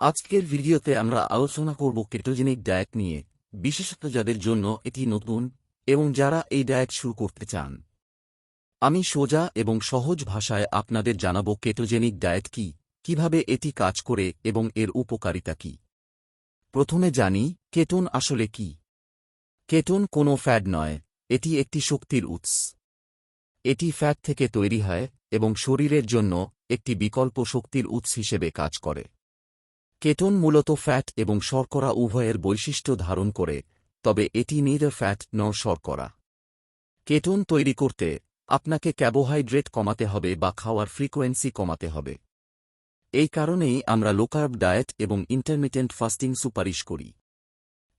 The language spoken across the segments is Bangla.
আজকের ভিডিওতে আমরা আলোচনা করব কেটোজেনিক ডায়েট নিয়ে, বিশেষত যাদের জন্য এটি নতুন এবং যারা এই ডায়েট শুরু করতে চান। আমি সোজা এবং সহজ ভাষায় আপনাদের জানাবো কেটোজেনিক ডায়েট কি, কিভাবে এটি কাজ করে এবং এর উপকারিতা কি। প্রথমে জানি কেটোন আসলে কি। কেটোন কোনো ফ্যাট নয়, এটি একটি শক্তির উৎস। এটি ফ্যাট থেকে তৈরি হয় এবং শরীরের জন্য একটি বিকল্প শক্তির উৎস হিসেবে কাজ করে। কেটোন মূলত ফ্যাট এবং শর্করা উভয়ের বৈশিষ্ট্য ধারণ করে, তবে এটি নিডার ফ্যাট নর শর্করা। কেটোন তৈরি করতে আপনাকে কার্বোহাইড্রেট কমাতে হবে বা খাওয়ার ফ্রিকোয়েন্সি কমাতে হবে। এই কারণেই আমরা লোকার্ব ডায়েট এবং ইন্টারমিটেন্ট ফাস্টিং সুপারিশ করি।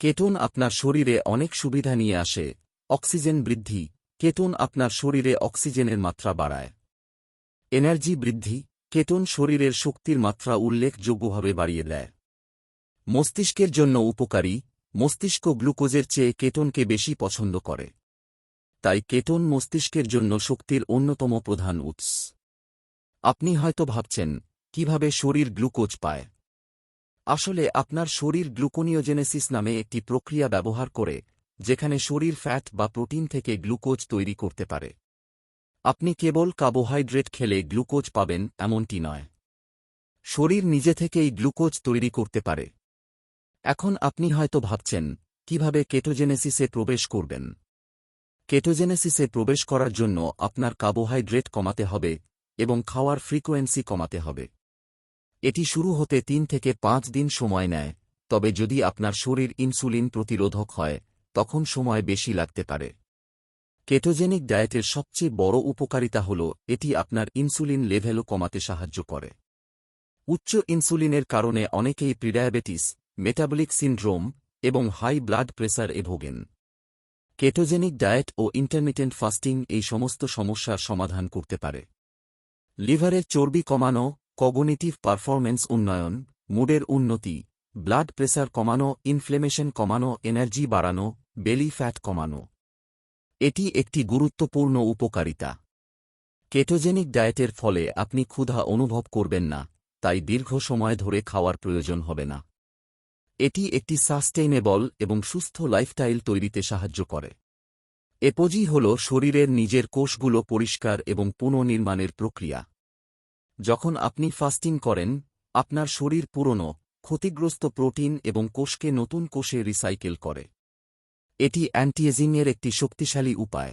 কেটোন আপনার শরীরে অনেক সুবিধা নিয়ে আসে। অক্সিজেন বৃদ্ধি। কেটোন আপনার শরীরে অক্সিজেনের মাত্রা বাড়ায়। এনার্জি বৃদ্ধি। কেটোন শরীরের শক্তির মাত্রা উল্লেখযোগ্যভাবে বাড়িয়ে দেয়। মস্তিষ্কের জন্য উপকারী। মস্তিষ্ক গ্লুকোজের চেয়ে কেটোনকে বেশি পছন্দ করে। তাই কেটোন মস্তিষ্কের জন্য শক্তির অন্যতম প্রধান উৎস। আপনি হয়তো ভাবছেন, কিভাবে শরীর গ্লুকোজ পায়। আসলে আপনার শরীর গ্লুকোনিওজেনেসিস নামে একটি প্রক্রিয়া ব্যবহার করে, যেখানে শরীর ফ্যাট বা প্রোটিন থেকে গ্লুকোজ তৈরি করতে পারে। আপনি কেবল কার্বোহাইড্রেট খেলে গ্লুকোজ পাবেন এমনটি নয়। শরীর নিজে থেকেই গ্লুকোজ তৈরি করতে পারে। এখন আপনি হয়তো ভাবছেন, কিভাবে কেটোজেনেসিসে প্রবেশ করবেন। কেটোজেনেসিসে প্রবেশ করার জন্য আপনার কার্বোহাইড্রেট কমাতে হবে এবং খাওয়ার ফ্রিকোয়েন্সি কমাতে হবে। এটি শুরু হতে 3 থেকে 5 দিন সময় নেয়, তবে যদি আপনার শরীর ইনসুলিন প্রতিরোধক হয়, তখন সময় বেশি লাগতে পারে। কেটোজেনিক ডায়েটের সবচেয়ে বড় উপকারিতা হল এটি আপনার ইনসুলিন লেভেলও কমাতে সাহায্য করে। উচ্চ ইনসুলিনের কারণে অনেকেই প্রিডায়াবেটিস, মেটাবলিক সিন্ড্রোম এবং হাই ব্লাড প্রেসার ভোগেন। কেটোজেনিক ডায়েট ও ইন্টারমিটেন্ট ফাস্টিং এই সমস্ত সমস্যার সমাধান করতে পারে। লিভারের চর্বি কমানো, কগনিটিভ পারফরম্যান্স উন্নয়ন, মুডের উন্নতি, ব্লাড প্রেসার কমানো, ইনফ্লেমেশন কমানো, এনার্জি বাড়ানো, বেলি ফ্যাট কমানো। এটি একটি গুরুত্বপূর্ণ উপকারিতা। কেটোজেনিক ডায়েটের ফলে আপনি ক্ষুধা অনুভব করবেন না, তাই দীর্ঘ সময় ধরে খাওয়ার প্রয়োজন হবে না। এটি একটি সাস্টেইনেবল এবং সুস্থ লাইফস্টাইল তৈরিতে সাহায্য করে। এপোজি হল শরীরের নিজের কোষগুলো পরিষ্কার এবং পুনর্নির্মাণের প্রক্রিয়া। যখন আপনি ফাস্টিং করেন, আপনার শরীর পুরনো, ক্ষতিগ্রস্ত প্রোটিন এবং কোষকে নতুন কোষে রিসাইকেল করে। এটি অ্যান্টিএজিংয়ের একটি শক্তিশালী উপায়।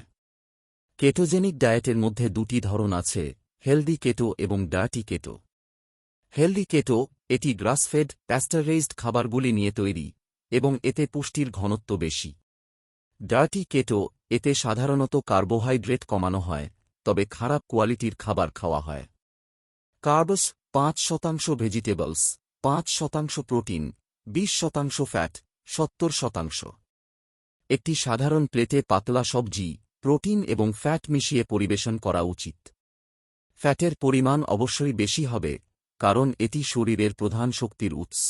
কেটোজেনিক ডায়েটের মধ্যে দুটি ধরন আছে, হেলদি কেটো এবং ডার্টি কেটো। হেলদি কেটো, এটি গ্রাসফেড, প্যাস্টারাইজড খাবারগুলি নিয়ে তৈরি, এবং এতে পুষ্টির ঘনত্ব বেশি। ডার্টি কেটো, এতে সাধারণত কার্বোহাইড্রেট কমানো হয়, তবে খারাপ কোয়ালিটির খাবার খাওয়া হয়। Carbs 5%, vegetables 5%, protein 20% fat 70%। একটি সাধারণ প্লেটে পাতলা সবজি, প্রোটিন এবং ফ্যাট মিশিয়ে পরিবেশন করা উচিত। ফ্যাটের পরিমাণ অবশ্যই বেশি হবে, কারণ এটি শরীরের প্রধান শক্তির উৎস।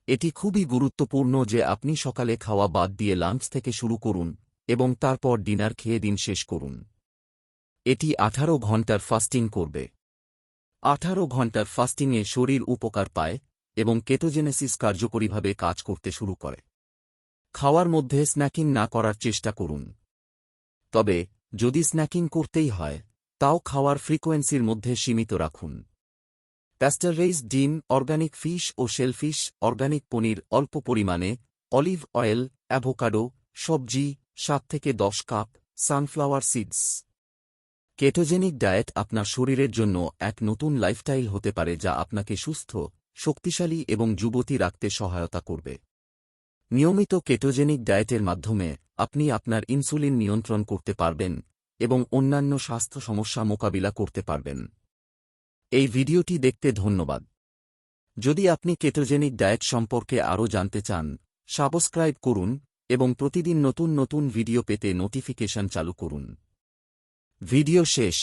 এটি খুবই গুরুত্বপূর্ণ যে আপনি সকালে খাওয়া বাদ দিয়ে লাঞ্চ থেকে শুরু করুন এবং তারপর ডিনার খেয়ে দিন শেষ করুন। এটি 18 ঘন্টার ফাস্টিং করবে। 18 ঘন্টার ফাস্টিংয়ে শরীর উপকার পায় এবং কেটোজেনেসিস কার্যকরীভাবে কাজ করতে শুরু করে। খাওয়ার মধ্যে স্ন্যাকিং না করার চেষ্টা করুন। তবে যদি স্ন্যাকিং করতেই হয়, তাও খাওয়ার ফ্রিকোয়েন্সির মধ্যে সীমিত রাখুন। প্যাস্টারাইজড ডিম, অর্গানিক ফিশ ও শেলফিশ, অর্গানিক পনির অল্প পরিমাণে, অলিভ অয়েল, অ্যাভোকাডো, সবজি 7 থেকে 10 cup, sunflower seeds. Ketogenic diet আপনার শরীরের জন্য এক নতুন লাইফস্টাইল হতে পারে যা আপনাকে সুস্থ, শক্তিশালী এবং যুবতী রাখতে সহায়তা করবে। নিয়মিত কেটোজেনিক ডায়েটের মাধ্যমে আপনি আপনার ইনসুলিন নিয়ন্ত্রণ করতে পারবেন এবং অন্যান্য স্বাস্থ্য সমস্যা মোকাবিলা করতে পারবেন। এই ভিডিওটি দেখতে ধন্যবাদ। যদি আপনি কেটোজেনিক ডায়েট সম্পর্কে আরও জানতে চান, সাবস্ক্রাইব করুন এবং প্রতিদিন নতুন নতুন ভিডিও পেতে নোটিফিকেশন চালু করুন। ভিডিও শেষ।